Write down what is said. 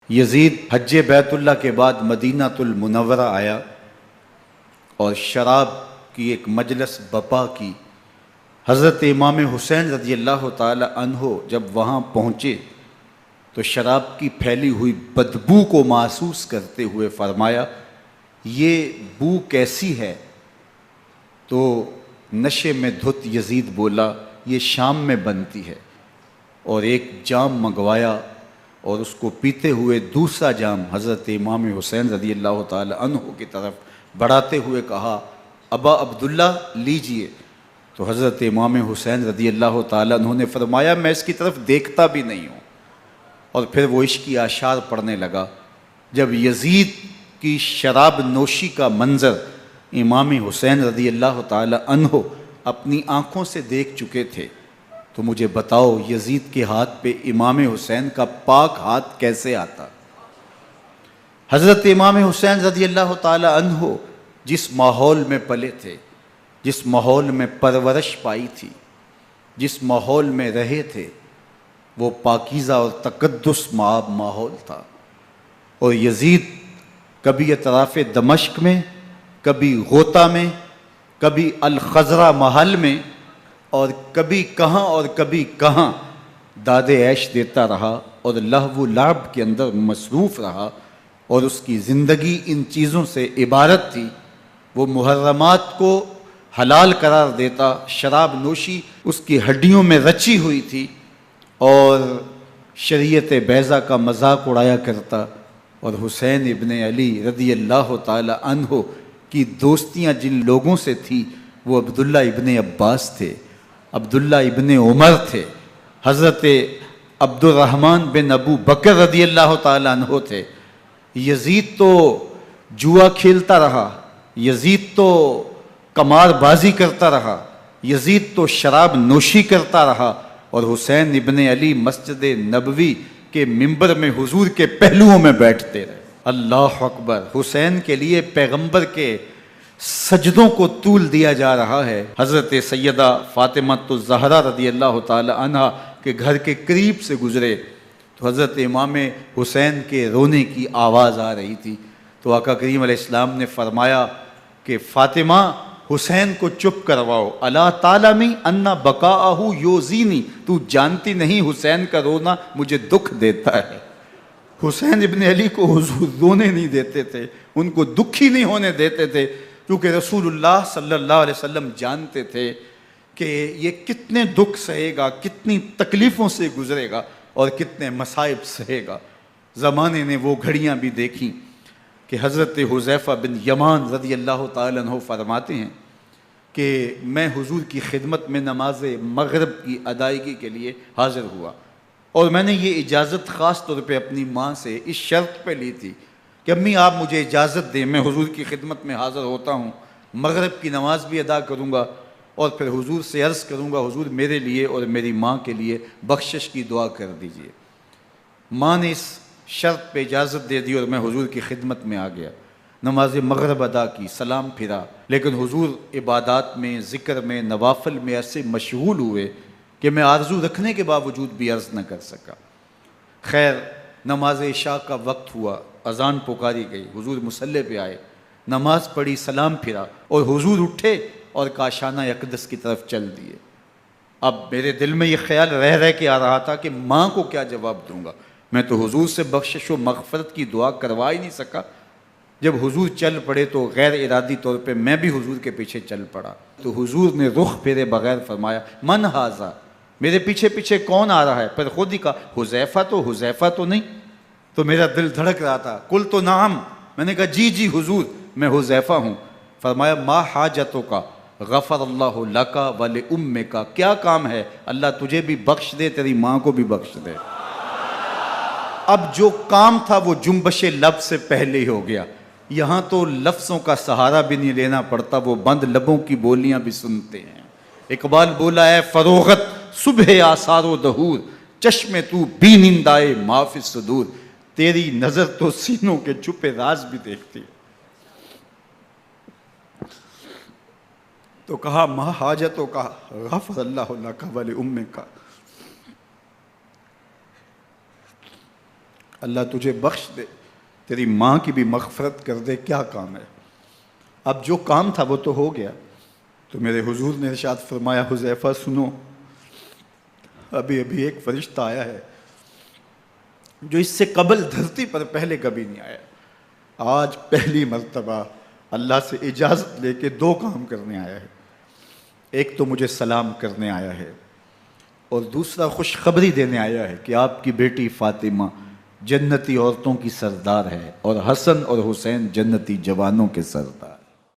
یزید حج بیت اللہ کے بعد مدینہ المنورہ آیا اور شراب کی ایک مجلس بپا کی۔ حضرت امام حسین رضی اللہ تعالی عنہ جب وہاں پہنچے تو شراب کی پھیلی ہوئی بدبو کو محسوس کرتے ہوئے فرمایا، یہ بو کیسی ہے؟ تو نشے میں دھت یزید بولا، یہ شام میں بنتی ہے، اور ایک جام منگوایا اور اس کو پیتے ہوئے دوسرا جام حضرت امام حسین رضی اللہ تعالی عنہ کی طرف بڑھاتے ہوئے کہا، ابا عبداللہ لیجئے۔ تو حضرت امام حسین رضی اللہ تعالی عنہ نے فرمایا، میں اس کی طرف دیکھتا بھی نہیں ہوں، اور پھر وہ عشقی اشعار پڑھنے لگا۔ جب یزید کی شراب نوشی کا منظر امام حسین رضی اللہ تعالی عنہ اپنی آنکھوں سے دیکھ چکے تھے تو مجھے بتاؤ یزید کے ہاتھ پہ امام حسین کا پاک ہاتھ کیسے آتا؟ حضرت امام حسین رضی اللہ تعالی عنہ جس ماحول میں پلے تھے، جس ماحول میں پرورش پائی تھی، جس ماحول میں رہے تھے، وہ پاکیزہ اور تقدس مآب ماحول تھا۔ اور یزید کبھی اطراف دمشق میں، کبھی غوطہ میں، کبھی الخضرہ محل میں، اور کبھی کہاں داد عیش دیتا رہا اور لہو و لعب کے اندر مصروف رہا، اور اس کی زندگی ان چیزوں سے عبارت تھی۔ وہ محرمات کو حلال قرار دیتا، شراب نوشی اس کی ہڈیوں میں رچی ہوئی تھی، اور شریعت بیضا کا مذاق اڑایا کرتا، اور حسین ابن علی رضی اللہ تعالی عنہ کی دوستیاں جن لوگوں سے تھی وہ عبداللہ ابن عباس تھے، عبداللہ ابن عمر تھے، حضرت عبد الرحمن بن ابو بکر رضی اللہ تعالی عنہ تھے۔ یزید تو جوا کھیلتا رہا، یزید تو قمار بازی کرتا رہا، یزید تو شراب نوشی کرتا رہا، اور حسین ابن علی مسجد نبوی کے منبر میں حضور کے پہلوؤں میں بیٹھتے رہے۔ اللہ اکبر! حسین کے لیے پیغمبر کے سجدوں کو طول دیا جا رہا ہے۔ حضرت سیدہ فاطمہ الزہرا رضی اللہ تعالی عنہ کے گھر کے قریب سے گزرے تو حضرت امام حسین کے رونے کی آواز آ رہی تھی، تو آقا کریم علیہ السلام نے فرمایا کہ فاطمہ حسین کو چپ کرواؤ، الا تعلمی ان بقاءہ یوزینی، تو جانتی نہیں حسین کا رونا مجھے دکھ دیتا ہے۔ حسین ابن علی کو حضور رونے نہیں دیتے تھے، ان کو دکھی نہیں ہونے دیتے تھے، کیونکہ رسول اللہ صلی اللہ علیہ وسلم جانتے تھے کہ یہ کتنے دکھ سہے گا، کتنی تکلیفوں سے گزرے گا اور کتنے مصائب سہے گا۔ زمانے نے وہ گھڑیاں بھی دیکھیں کہ حضرت حذیفہ بن یمان رضی اللہ تعالیٰ عنہ فرماتے ہیں کہ میں حضور کی خدمت میں نماز مغرب کی ادائیگی کے لیے حاضر ہوا، اور میں نے یہ اجازت خاص طور پہ اپنی ماں سے اس شرط پہ لی تھی کہ امی آپ مجھے اجازت دیں، میں حضور کی خدمت میں حاضر ہوتا ہوں، مغرب کی نماز بھی ادا کروں گا، اور پھر حضور سے عرض کروں گا حضور میرے لیے اور میری ماں کے لیے بخشش کی دعا کر دیجئے۔ ماں نے اس شرط پہ اجازت دے دی اور میں حضور کی خدمت میں آ گیا، نماز مغرب ادا کی، سلام پھرا، لیکن حضور عبادات میں، ذکر میں، نوافل میں ایسے مشغول ہوئے کہ میں آرزو رکھنے کے باوجود بھی عرض نہ کر سکا۔ خیر نماز عشاء کا وقت ہوا، اذان پکاری گئی، حضور مصلی پہ آئے، نماز پڑھی، سلام پھرا، اور حضور اٹھے اور کاشانہ اقدس کی طرف چل دیے۔ اب میرے دل میں یہ خیال رہ کے آ رہا تھا کہ ماں کو کیا جواب دوں گا، میں تو حضور سے بخشش و مغفرت کی دعا کروا ہی نہیں سکا۔ جب حضور چل پڑے تو غیر ارادی طور پہ میں بھی حضور کے پیچھے چل پڑا، تو حضور نے رخ پھیرے بغیر فرمایا، من ھذا، میرے پیچھے پیچھے کون آ رہا ہے؟ پھر خود ہی کہا حذیفہ تو نہیں؟ تو میرا دل دھڑک رہا تھا، قلت نعم، میں نے کہا جی حضور میں حذیفہ ہوں۔ فرمایا ما حاجتک غفر اللہ لک ولامک، کیا کام ہے؟ اللہ تجھے بھی بخش دے، تیری ماں کو بھی بخش دے۔ اب جو کام تھا وہ جنبش لب سے پہلے ہی ہو گیا، یہاں تو لفظوں کا سہارا بھی نہیں لینا پڑتا، وہ بند لبوں کی بولیاں بھی سنتے ہیں۔ اقبال بولا ہے فروغت صبح آثار و دہور، چشم تو بینندائے ما فی الصدور، تیری نظر تو سینوں کے چھپے راز بھی دیکھتی ہے۔ تو کہا ما حاجتوں کا غفر اللہ لک ولامک، اللہ تجھے بخش دے، تیری ماں کی بھی مغفرت کر دے، کیا کام ہے؟ اب جو کام تھا وہ تو ہو گیا۔ تو میرے حضور نے ارشاد فرمایا، حذیفہ سنو، ابھی ابھی ایک فرشتہ آیا ہے جو اس سے قبل دھرتی پر پہلے کبھی نہیں آیا، آج پہلی مرتبہ اللہ سے اجازت لے کے 2 کام کرنے آیا ہے۔ ایک تو مجھے سلام کرنے آیا ہے، اور دوسرا خوشخبری دینے آیا ہے کہ آپ کی بیٹی فاطمہ جنتی عورتوں کی سردار ہے، اور حسن اور حسین جنتی جوانوں کے سردار۔